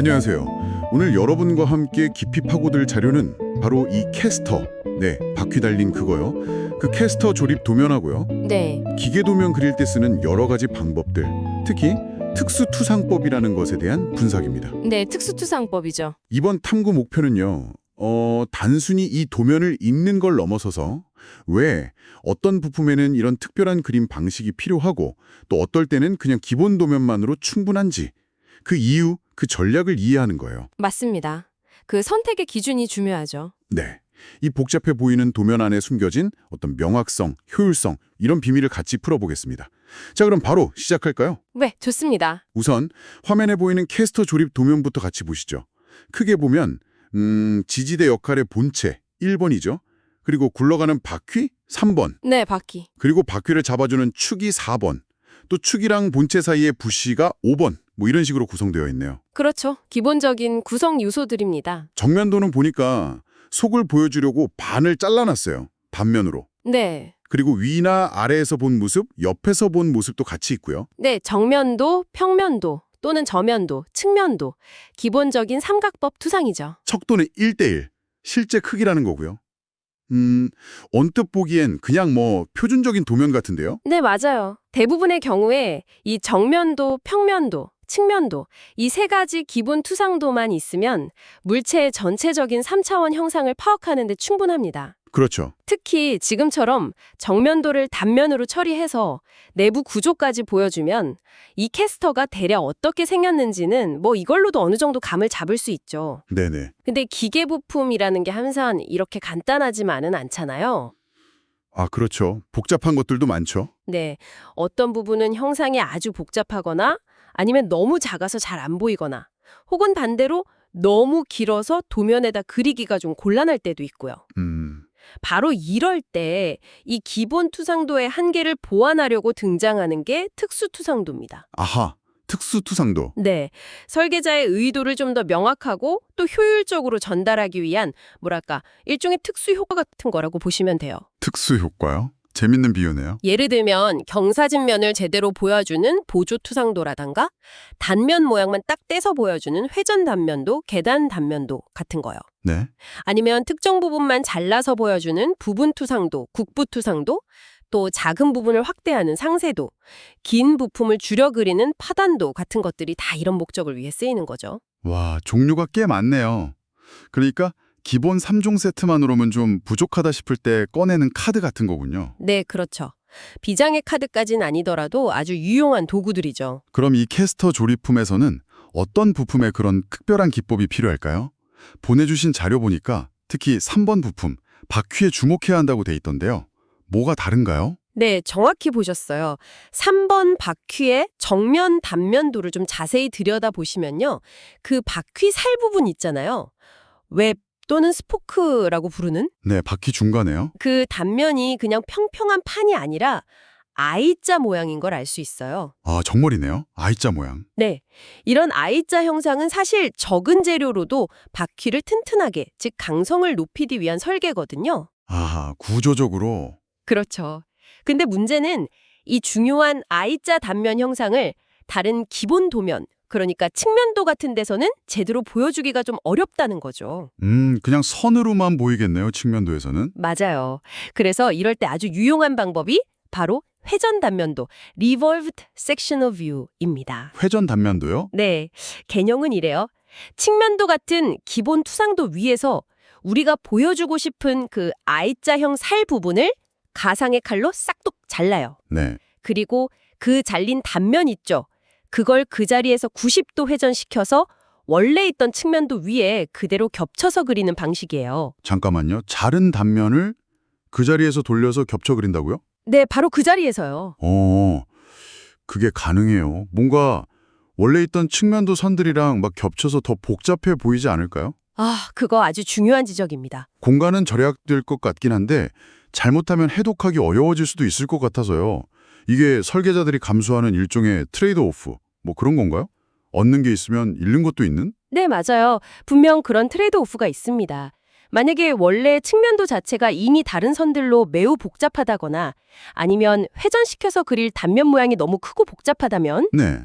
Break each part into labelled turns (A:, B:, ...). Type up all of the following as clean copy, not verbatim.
A: 안녕하세요. 오늘 여러분과 함께 깊이 파고들 자료는 바로 이 캐스터, 바퀴 달린 그거요. 그 캐스터 조립 도면하고요.
B: 네,
A: 기계 도면 그릴 때 쓰는 여러 가지 방법들, 특히 특수투상법이라는 것에 대한 분석입니다.
B: 네, 특수투상법이죠.
A: 이번 탐구 목표는요. 단순히 이 도면을 읽는 걸 넘어서서 왜 어떤 부품에는 이런 특별한 그림 방식이 필요하고 또 어떨 때는 그냥 기본 도면만으로 충분한지 그 이유, 그 전략을 이해하는 거예요.
B: 맞습니다. 그 선택의 기준이 중요하죠.
A: 네. 이 복잡해 보이는 도면 안에 숨겨진 어떤 명확성, 효율성 이런 비밀을 같이 풀어보겠습니다. 자, 그럼 바로 시작할까요?
B: 네, 좋습니다.
A: 우선 화면에 보이는 캐스터 조립 도면부터 같이 보시죠. 크게 보면 지지대 역할의 본체 1번이죠. 그리고 굴러가는 바퀴 3번.
B: 네, 바퀴.
A: 그리고 바퀴를 잡아주는 축이 4번. 또 축이랑 본체 사이의 부시가 5번. 뭐 이런 식으로 구성되어 있네요.
B: 그렇죠. 기본적인 구성 요소들입니다.
A: 정면도는 보니까 속을 보여주려고 반을 잘라놨어요. 단면으로.
B: 네.
A: 그리고 위나 아래에서 본 모습, 옆에서 본 모습도 같이 있고요.
B: 네, 정면도, 평면도, 또는 저면도, 측면도. 기본적인 삼각법 투상이죠.
A: 척도는 1대1, 실제 크기라는 거고요. 언뜻 보기엔 그냥 뭐 표준적인 도면 같은데요?
B: 네, 맞아요. 대부분의 경우에 이 정면도, 평면도, 측면도 이 세 가지 기본 투상도만 있으면 물체의 전체적인 3차원 형상을 파악하는 데 충분합니다.
A: 그렇죠.
B: 특히 지금처럼 정면도를 단면으로 처리해서 내부 구조까지 보여주면 이 캐스터가 대략 어떻게 생겼는지는 뭐 이걸로도 어느 정도 감을 잡을 수 있죠.
A: 네네.
B: 근데 기계 부품이라는 게 항상 이렇게 간단하지만은 않잖아요.
A: 아, 그렇죠. 복잡한 것들도 많죠.
B: 네, 어떤 부분은 형상이 아주 복잡하거나 아니면 너무 작아서 잘 안 보이거나 혹은 반대로 너무 길어서 도면에다 그리기가 좀 곤란할 때도 있고요. 바로 이럴 때 이 기본 투상도의 한계를 보완하려고 등장하는 게 특수투상도입니다.
A: 아하, 특수투상도.
B: 네, 설계자의 의도를 좀 더 명확하고 또 효율적으로 전달하기 위한 뭐랄까 일종의 특수효과 같은 거라고 보시면 돼요.
A: 특수효과요? 재밌는 비유네요.
B: 예를 들면 경사진 면을 제대로 보여주는 보조투상도라던가 단면 모양만 딱 떼서 보여주는 회전 단면도, 계단 단면도 같은 거요.
A: 네.
B: 아니면 특정 부분만 잘라서 보여주는 부분투상도, 국부투상도, 또 작은 부분을 확대하는 상세도, 긴 부품을 줄여 그리는 파단도 같은 것들이 다 이런 목적을 위해 쓰이는 거죠.
A: 와, 종류가 꽤 많네요. 그러니까 기본 3종 세트만으로는 좀 부족하다 싶을 때 꺼내는 카드 같은 거군요.
B: 네, 그렇죠. 비장의 카드까지는 아니더라도 아주 유용한 도구들이죠.
A: 그럼 이 캐스터 조립품에서는 어떤 부품에 그런 특별한 기법이 필요할까요? 보내주신 자료 보니까 특히 3번 부품, 바퀴에 주목해야 한다고 돼 있던데요. 뭐가 다른가요?
B: 네, 정확히 보셨어요. 3번 바퀴의 정면 단면도를 좀 자세히 들여다보시면요. 그 바퀴 살 부분 있잖아요. 웹 또는 스포크라고 부르는
A: 네, 바퀴 중간에요.
B: 그 단면이 그냥 평평한 판이 아니라 I자 모양인 걸 알 수 있어요.
A: 아, 정말이네요. I자 모양.
B: 네, 이런 I자 형상은 사실 적은 재료로도 바퀴를 튼튼하게, 즉 강성을 높이기 위한 설계거든요.
A: 아하, 구조적으로.
B: 그렇죠. 근데 문제는 이 중요한 I자 단면 형상을 다른 기본 도면, 그러니까 측면도 같은 데서는 제대로 보여주기가 좀 어렵다는 거죠.
A: 그냥 선으로만 보이겠네요, 측면도에서는.
B: 맞아요. 그래서 이럴 때 아주 유용한 방법이 바로 회전 단면도, Revolved Sectional View입니다.
A: 회전 단면도요?
B: 네, 개념은 이래요. 측면도 같은 기본 투상도 위에서 우리가 보여주고 싶은 그 I자형 살 부분을 가상의 칼로 싹둑 잘라요.
A: 네.
B: 그리고 그 잘린 단면 있죠. 그걸 그 자리에서 90도 회전시켜서 원래 있던 측면도 위에 그대로 겹쳐서 그리는 방식이에요.
A: 잠깐만요. 자른 단면을 그 자리에서 돌려서 겹쳐 그린다고요?
B: 네, 바로 그 자리에서요.
A: 그게 가능해요. 뭔가 원래 있던 측면도 선들이랑 막 겹쳐서 더 복잡해 보이지 않을까요?
B: 아, 그거 아주 중요한 지적입니다.
A: 공간은 절약될 것 같긴 한데 잘못하면 해독하기 어려워질 수도 있을 것 같아서요. 이게 설계자들이 감수하는 일종의 트레이드오프, 뭐 그런 건가요? 얻는 게 있으면 잃는 것도 있는?
B: 네, 맞아요. 분명 그런 트레이드오프가 있습니다. 만약에 원래 측면도 자체가 이미 다른 선들로 매우 복잡하다거나 아니면 회전시켜서 그릴 단면 모양이 너무 크고 복잡하다면
A: 네.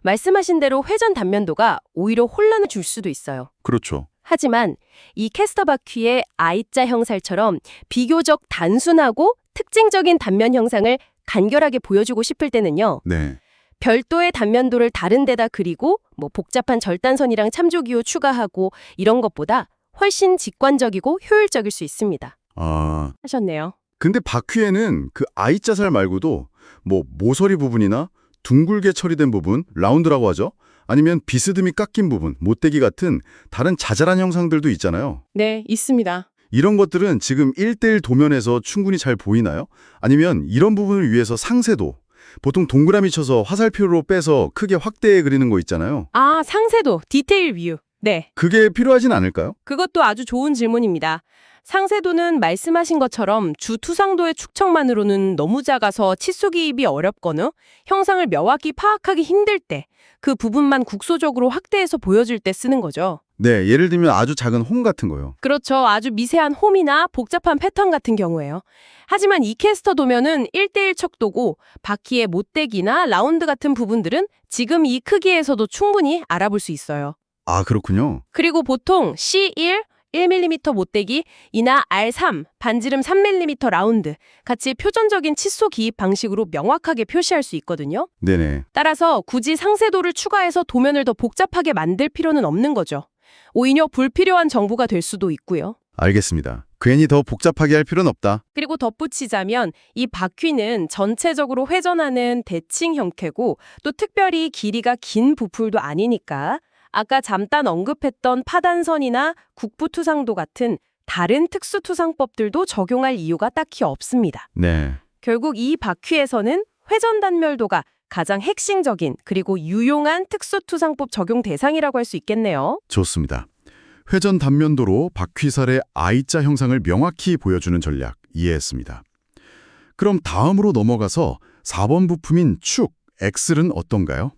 B: 말씀하신 대로 회전 단면도가 오히려 혼란을 줄 수도 있어요.
A: 그렇죠.
B: 하지만 이 캐스터 바퀴의 I자 형살처럼 비교적 단순하고 특징적인 단면 형상을 간결하게 보여주고 싶을 때는요.
A: 네.
B: 별도의 단면도를 다른 데다 그리고 복잡한 절단선이랑 참조기호 추가하고 이런 것보다 훨씬 직관적이고 효율적일 수 있습니다.
A: 아,
B: 하셨네요.
C: 근데 바퀴에는 그 I자살 말고도 모서리 부분이나 둥글게 처리된 부분, 라운드라고 하죠. 아니면 비스듬히 깎인 부분, 못대기 같은 다른 자잘한 형상들도 있잖아요.
B: 네, 있습니다.
C: 이런 것들은 지금 1:1 도면에서 충분히 잘 보이나요? 아니면 이런 부분을 위해서 상세도, 보통 동그라미 쳐서 화살표로 빼서 크게 확대해 그리는 거 있잖아요.
B: 아, 상세도, 디테일 뷰. 네,
C: 그게 필요하진 않을까요?
B: 그것도 아주 좋은 질문입니다. 상세도는 말씀하신 것처럼 주 투상도의 축척만으로는 너무 작아서 치수 기입이 어렵거나 형상을 명확히 파악하기 힘들 때 그 부분만 국소적으로 확대해서 보여줄 때 쓰는 거죠.
C: 네, 예를 들면 아주 작은 홈 같은 거요.
B: 그렇죠. 아주 미세한 홈이나 복잡한 패턴 같은 경우에요. 하지만 이 캐스터 도면은 1:1 척도고 바퀴의 못대기나 라운드 같은 부분들은 지금 이 크기에서도 충분히 알아볼 수 있어요.
C: 아, 그렇군요.
B: 그리고 보통 C1, 1mm 못대기, 이나 R3, 반지름 3mm 라운드 같이 표준적인 칫소 기입 방식으로 명확하게 표시할 수 있거든요.
C: 네네.
B: 따라서 굳이 상세도를 추가해서 도면을 더 복잡하게 만들 필요는 없는 거죠. 오히려 불필요한 정보가 될 수도 있고요.
C: 알겠습니다. 괜히 더 복잡하게 할 필요는 없다.
B: 그리고 덧붙이자면 이 바퀴는 전체적으로 회전하는 대칭 형태고 또 특별히 길이가 긴 부풀도 아니니까 아까 잠깐 언급했던 파단선이나 국부투상도 같은 다른 특수투상법들도 적용할 이유가 딱히 없습니다.
C: 네.
B: 결국 이 바퀴에서는 회전 단멸도가 가장 핵심적인 그리고 유용한 특수투상법 적용 대상이라고 할 수 있겠네요.
A: 좋습니다. 회전 단면도로 바퀴살의 I자 형상을 명확히 보여주는 전략 이해했습니다. 그럼 다음으로 넘어가서 4번 부품인 축, 엑슬은 어떤가요?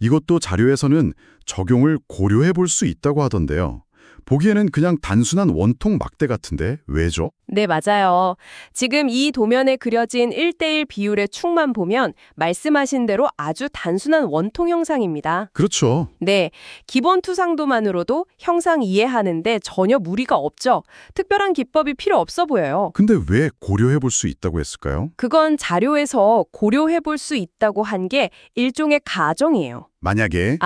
A: 이것도 자료에서는 적용을 고려해 볼 수 있다고 하던데요. 보기에는 그냥 단순한 원통 막대 같은데 왜죠?
B: 네, 맞아요. 지금 이 도면에 그려진 1:1 비율의 축만 보면 말씀하신 대로 아주 단순한 원통 형상입니다.
A: 그렇죠.
B: 네, 기본 투상도만으로도 형상 이해하는데 전혀 무리가 없죠. 특별한 기법이 필요 없어 보여요.
A: 근데 왜 고려해 볼 수 있다고 했을까요?
B: 그건 자료에서 고려해 볼 수 있다고 한 게 일종의 가정이에요.
A: 만약에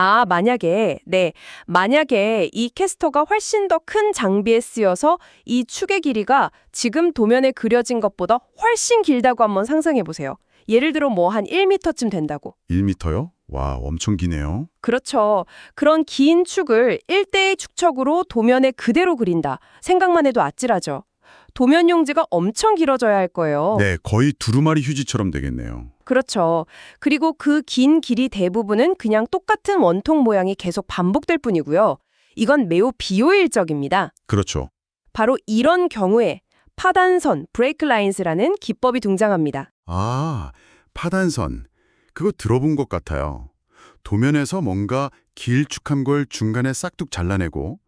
B: 만약에 이 캐스터가 훨씬 더 큰 장비에 쓰여서 이 축의 길이가 지금 도면에 그려진 것보다 훨씬 길다고 한번 상상해 보세요. 예를 들어 한 1m쯤 된다고.
A: 1m요? 와, 엄청 기네요.
B: 그렇죠. 그런 긴 축을 1:1 축척으로 도면에 그대로 그린다. 생각만 해도 아찔하죠. 도면 용지가 엄청 길어져야 할 거예요.
A: 네, 거의 두루마리 휴지처럼 되겠네요.
B: 그렇죠. 그리고 그 긴 길이 대부분은 그냥 똑같은 원통 모양이 계속 반복될 뿐이고요. 이건 매우 비효율적입니다.
A: 그렇죠.
B: 바로 이런 경우에 파단선, 브레이크 라인스라는 기법이 등장합니다.
A: 아, 파단선. 그거 들어본 것 같아요. 도면에서 뭔가 길쭉한 걸 중간에 싹둑 잘라내고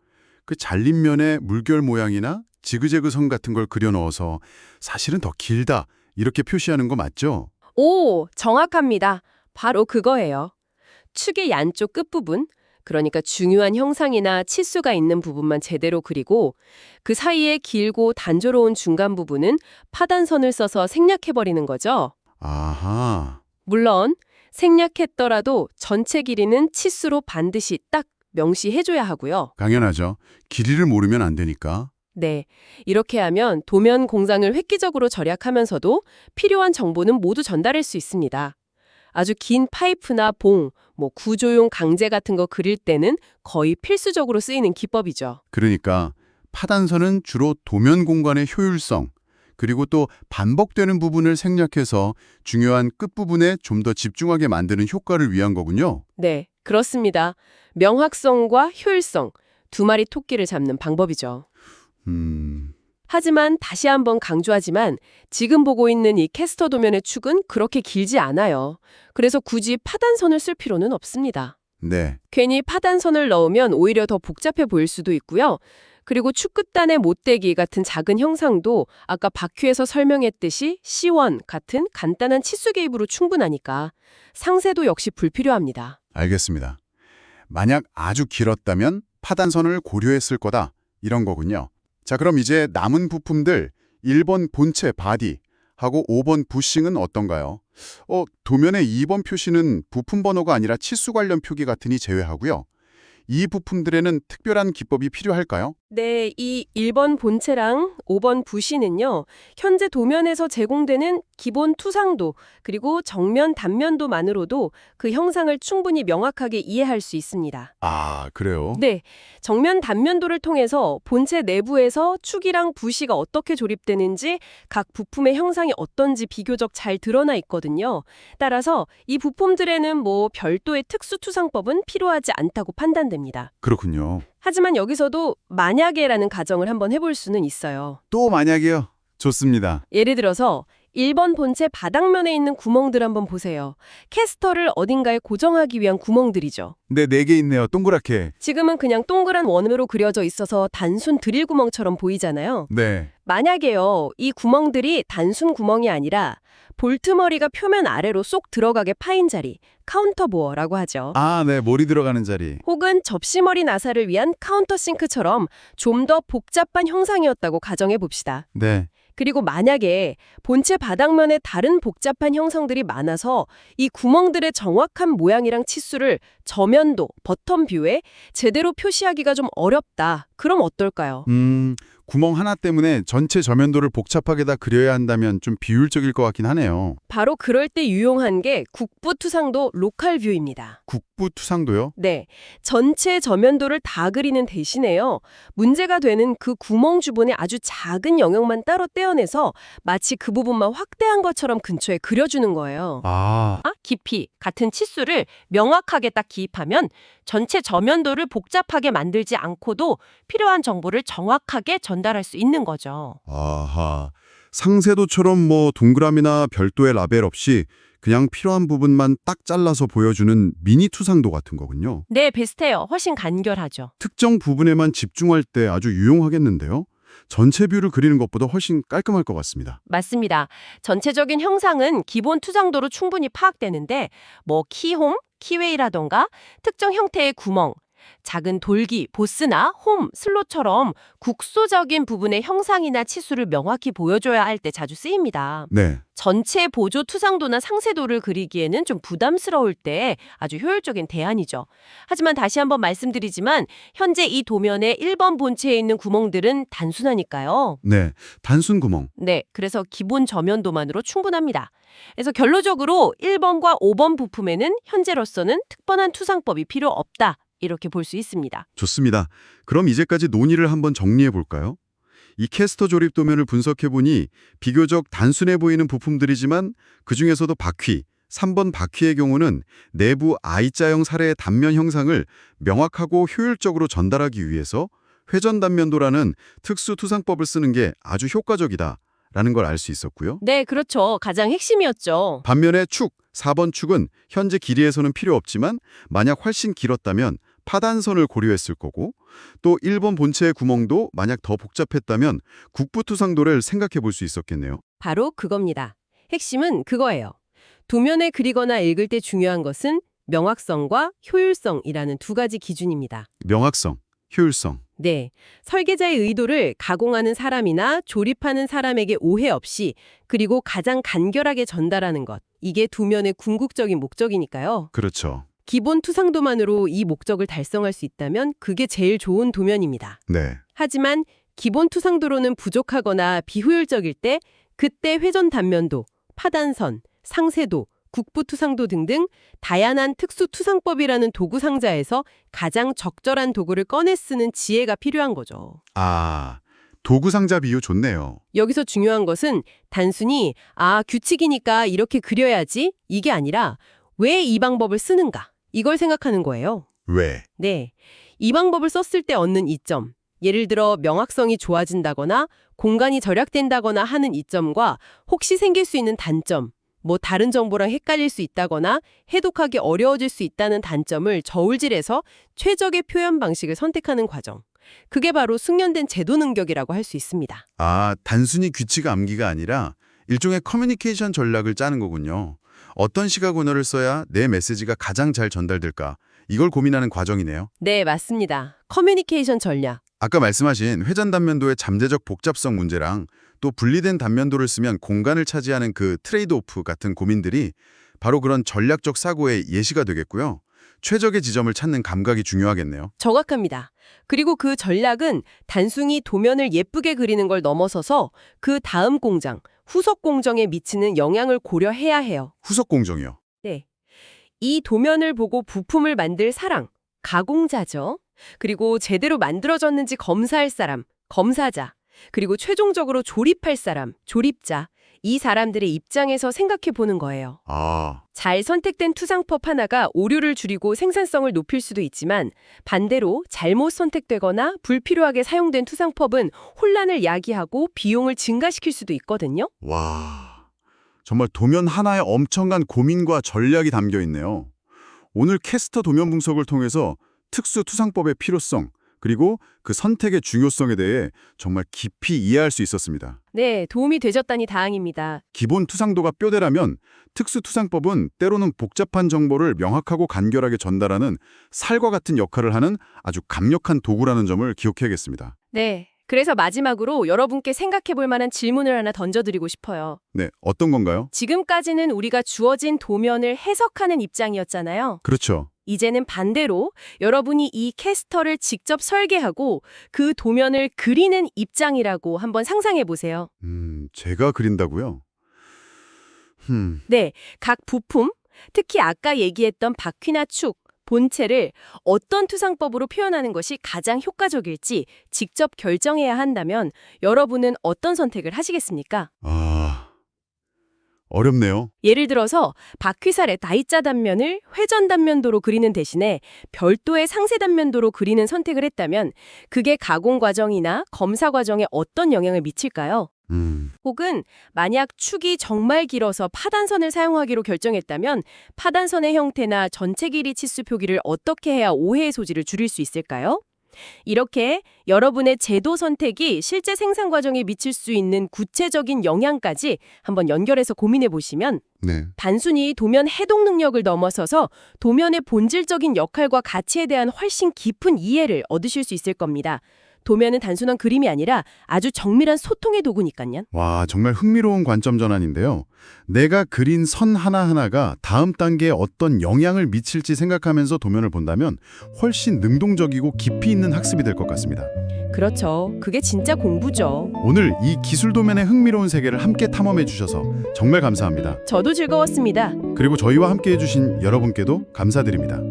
A: 그 잘린 면에 물결 모양이나 지그재그 선 같은 걸 그려 넣어서 사실은 더 길다 이렇게 표시하는 거 맞죠?
B: 오, 정확합니다. 바로 그거예요. 축의 양쪽 끝부분, 그러니까 중요한 형상이나 치수가 있는 부분만 제대로 그리고 그 사이에 길고 단조로운 중간 부분은 파단선을 써서 생략해버리는 거죠.
A: 아하.
B: 물론 생략했더라도 전체 길이는 치수로 반드시 딱 명시해줘야 하고요.
A: 당연하죠. 길이를 모르면 안 되니까.
B: 네, 이렇게 하면 도면 공장을 획기적으로 절약하면서도 필요한 정보는 모두 전달할 수 있습니다. 아주 긴 파이프나 봉, 구조용 강제 같은 거 그릴 때는 거의 필수적으로 쓰이는 기법이죠.
A: 그러니까 파단선은 주로 도면 공간의 효율성, 그리고 또 반복되는 부분을 생략해서 중요한 끝부분에 좀 더 집중하게 만드는 효과를 위한 거군요.
B: 네, 그렇습니다. 명확성과 효율성, 두 마리 토끼를 잡는 방법이죠. 하지만 다시 한번 강조하지만 지금 보고 있는 이 캐스터 도면의 축은 그렇게 길지 않아요. 그래서 굳이 파단선을 쓸 필요는 없습니다.
A: 네.
B: 괜히 파단선을 넣으면 오히려 더 복잡해 보일 수도 있고요. 그리고 축구단의 못대기 같은 작은 형상도 아까 바퀴에서 설명했듯이 C1 같은 간단한 치수 개입으로 충분하니까 상세도 역시 불필요합니다.
A: 알겠습니다. 만약 아주 길었다면 파단선을 고려했을 거다. 이런 거군요. 자, 그럼 이제 남은 부품들 1번 본체 바디 하고 5번 부싱은 어떤가요? 도면의 2번 표시는 부품 번호가 아니라 치수 관련 표기 같으니 제외하고요. 이 부품들에는 특별한 기법이 필요할까요?
B: 네, 이 1번 본체랑 5번 부시는요, 현재 도면에서 제공되는 기본 투상도, 그리고 정면 단면도만으로도 그 형상을 충분히 명확하게 이해할 수 있습니다.
A: 아, 그래요?
B: 네, 정면 단면도를 통해서 본체 내부에서 축이랑 부시가 어떻게 조립되는지, 각 부품의 형상이 어떤지 비교적 잘 드러나 있거든요. 따라서 이 부품들에는 뭐 별도의 특수 투상법은 필요하지 않다고 판단됩니다.
A: 그렇군요.
B: 하지만 여기서도 만약에라는 가정을 한번 해볼 수는 있어요.
A: 또 만약이요? 좋습니다.
B: 예를 들어서 1번 본체 바닥면에 있는 구멍들 한번 보세요. 캐스터를 어딘가에 고정하기 위한 구멍들이죠.
A: 네, 4개 있네요. 동그랗게.
B: 지금은 그냥 동그란 원으로 그려져 있어서 단순 드릴 구멍처럼 보이잖아요.
A: 네.
B: 만약에요, 이 구멍들이 단순 구멍이 아니라 볼트머리가 표면 아래로 쏙 들어가게 파인 자리, 카운터보어라고 하죠.
A: 아, 네. 머리 들어가는 자리.
B: 혹은 접시머리 나사를 위한 카운터싱크처럼 좀 더 복잡한 형상이었다고 가정해 봅시다.
A: 네.
B: 그리고 만약에 본체 바닥면에 다른 복잡한 형성들이 많아서 이 구멍들의 정확한 모양이랑 치수를 저면도, 버텀 뷰에 제대로 표시하기가 좀 어렵다. 그럼 어떨까요?
A: 구멍 하나 때문에 전체 저면도를 복잡하게 다 그려야 한다면 좀 비효율적일 것 같긴 하네요.
B: 바로 그럴 때 유용한 게 국부투상도 로컬 뷰입니다.
A: 국부 투상도요?
B: 네, 전체 저면도를 다 그리는 대신에요. 문제가 되는 그 구멍 주변의 아주 작은 영역만 따로 떼어내서 마치 그 부분만 확대한 것처럼 근처에 그려주는 거예요. 깊이, 같은 치수를 명확하게 딱 기입하면 전체 저면도를 복잡하게 만들지 않고도 필요한 정보를 정확하게 전달할 수 있는 거죠.
C: 아하. 상세도처럼 뭐 동그라미나 별도의 라벨 없이 그냥 필요한 부분만 딱 잘라서 보여주는 미니 투상도 같은 거군요.
B: 네, 비슷해요. 훨씬 간결하죠.
C: 특정 부분에만 집중할 때 아주 유용하겠는데요. 전체 뷰를 그리는 것보다 훨씬 깔끔할 것 같습니다.
B: 맞습니다. 전체적인 형상은 기본 투상도로 충분히 파악되는데 뭐 키홈, 키웨이라던가 특정 형태의 구멍, 작은 돌기, 보스나 홈, 슬롯처럼 국소적인 부분의 형상이나 치수를 명확히 보여줘야 할 때 자주 쓰입니다.
C: 네.
B: 전체 보조 투상도나 상세도를 그리기에는 좀 부담스러울 때 아주 효율적인 대안이죠. 하지만 다시 한번 말씀드리지만 현재 이 도면의 1번 본체에 있는 구멍들은 단순하니까요.
C: 네. 단순 구멍.
B: 네, 그래서 기본 저면도만으로 충분합니다. 그래서 결론적으로 1번과 5번 부품에는 현재로서는 특별한 투상법이 필요 없다. 이렇게 볼 수 있습니다.
C: 좋습니다. 그럼 이제까지 논의를 한번 정리해 볼까요? 이 캐스터 조립 도면을 분석해보니 비교적 단순해 보이는 부품들이지만 그중에서도 바퀴, 3번 바퀴의 경우는 내부 I자형 사례의 단면 형상을 명확하고 효율적으로 전달하기 위해서 회전 단면도라는 특수 투상법을 쓰는 게 아주 효과적이다라는 걸 알 수 있었고요.
B: 네, 그렇죠. 가장 핵심이었죠.
C: 반면에 축, 4번 축은 현재 길이에서는 필요 없지만 만약 훨씬 길었다면 파단선을 고려했을 거고 또 1번 본체의 구멍도 만약 더 복잡했다면 국부투상도를 생각해 볼 수 있었겠네요.
B: 바로 그겁니다. 핵심은 그거예요. 도면에 그리거나 읽을 때 중요한 것은 명확성과 효율성이라는 두 가지 기준입니다.
C: 명확성, 효율성.
B: 네, 설계자의 의도를 가공하는 사람이나 조립하는 사람에게 오해 없이 그리고 가장 간결하게 전달하는 것. 이게 도면의 궁극적인 목적이니까요.
C: 그렇죠.
B: 기본 투상도만으로 이 목적을 달성할 수 있다면 그게 제일 좋은 도면입니다.
C: 네.
B: 하지만 기본 투상도로는 부족하거나 비효율적일 때 그때 회전 단면도, 파단선, 상세도, 국부 투상도 등등 다양한 특수 투상법이라는 도구 상자에서 가장 적절한 도구를 꺼내 쓰는 지혜가 필요한 거죠.
C: 아, 도구 상자 비유 좋네요.
B: 여기서 중요한 것은 단순히 규칙이니까 이렇게 그려야지 이게 아니라 왜 이 방법을 쓰는가 이걸 생각하는 거예요.
C: 왜?
B: 네, 이 방법을 썼을 때 얻는 이점, 예를 들어 명확성이 좋아진다거나 공간이 절약된다거나 하는 이점과 혹시 생길 수 있는 단점, 뭐 다른 정보랑 헷갈릴 수 있다거나 해독하기 어려워질 수 있다는 단점을 저울질해서 최적의 표현 방식을 선택하는 과정. 그게 바로 숙련된 제도 능력이라고 할 수 있습니다.
A: 아, 단순히 규칙 암기가 아니라 일종의 커뮤니케이션 전략을 짜는 거군요. 어떤 시각 언어를 써야 내 메시지가 가장 잘 전달될까? 이걸 고민하는 과정이네요.
B: 네, 맞습니다. 커뮤니케이션 전략.
A: 아까 말씀하신 회전 단면도의 잠재적 복잡성 문제랑 또 분리된 단면도를 쓰면 공간을 차지하는 그 트레이드오프 같은 고민들이 바로 그런 전략적 사고의 예시가 되겠고요. 최적의 지점을 찾는 감각이 중요하겠네요.
B: 정확합니다. 그리고 그 전략은 단순히 도면을 예쁘게 그리는 걸 넘어서서 그 다음 공장, 후속 공정에 미치는 영향을 고려해야 해요.
A: 후속 공정이요.
B: 네. 이 도면을 보고 부품을 만들 사람, 가공자죠. 그리고 제대로 만들어졌는지 검사할 사람, 검사자. 그리고 최종적으로 조립할 사람, 조립자. 이 사람들의 입장에서 생각해 보는 거예요.
A: 아,
B: 잘 선택된 투상법 하나가 오류를 줄이고 생산성을 높일 수도 있지만 반대로 잘못 선택되거나 불필요하게 사용된 투상법은 혼란을 야기하고 비용을 증가시킬 수도 있거든요.
A: 와, 정말 도면 하나에 엄청난 고민과 전략이 담겨 있네요. 오늘 캐스터 도면 분석을 통해서 특수 투상법의 필요성, 그리고 그 선택의 중요성에 대해 정말 깊이 이해할 수 있었습니다.
B: 네, 도움이 되셨다니 다행입니다.
A: 기본 투상도가 뼈대라면 특수 투상법은 때로는 복잡한 정보를 명확하고 간결하게 전달하는 살과 같은 역할을 하는 아주 강력한 도구라는 점을 기억해야겠습니다.
B: 네, 그래서 마지막으로 여러분께 생각해 볼 만한 질문을 하나 던져드리고 싶어요.
A: 네, 어떤 건가요?
B: 지금까지는 우리가 주어진 도면을 해석하는 입장이었잖아요.
A: 그렇죠.
B: 이제는 반대로 여러분이 이 캐스터를 직접 설계하고 그 도면을 그리는 입장이라고 한번 상상해 보세요.
A: 제가 그린다고요?
B: 네, 각 부품, 특히 아까 얘기했던 바퀴나 축, 본체를 어떤 투상법으로 표현하는 것이 가장 효과적일지 직접 결정해야 한다면 여러분은 어떤 선택을 하시겠습니까?
A: 어렵네요.
B: 예를 들어서 바퀴살의 Y자 단면을 회전 단면도로 그리는 대신에 별도의 상세 단면도로 그리는 선택을 했다면 그게 가공 과정이나 검사 과정에 어떤 영향을 미칠까요? 혹은 만약 축이 정말 길어서 파단선을 사용하기로 결정했다면 파단선의 형태나 전체 길이 치수 표기를 어떻게 해야 오해의 소지를 줄일 수 있을까요? 이렇게 여러분의 제도 선택이 실제 생산 과정에 미칠 수 있는 구체적인 영향까지 한번 연결해서 고민해 보시면
A: 네.
B: 단순히 도면 해독 능력을 넘어서서 도면의 본질적인 역할과 가치에 대한 훨씬 깊은 이해를 얻으실 수 있을 겁니다. 도면은 단순한 그림이 아니라 아주 정밀한 소통의 도구니까요.
A: 와, 정말 흥미로운 관점 전환인데요. 내가 그린 선 하나하나가 다음 단계에 어떤 영향을 미칠지 생각하면서 도면을 본다면 훨씬 능동적이고 깊이 있는 학습이 될 것 같습니다.
B: 그렇죠. 그게 진짜 공부죠.
A: 오늘 이 기술 도면의 흥미로운 세계를 함께 탐험해 주셔서 정말 감사합니다.
B: 저도 즐거웠습니다.
A: 그리고 저희와 함께 해주신 여러분께도 감사드립니다.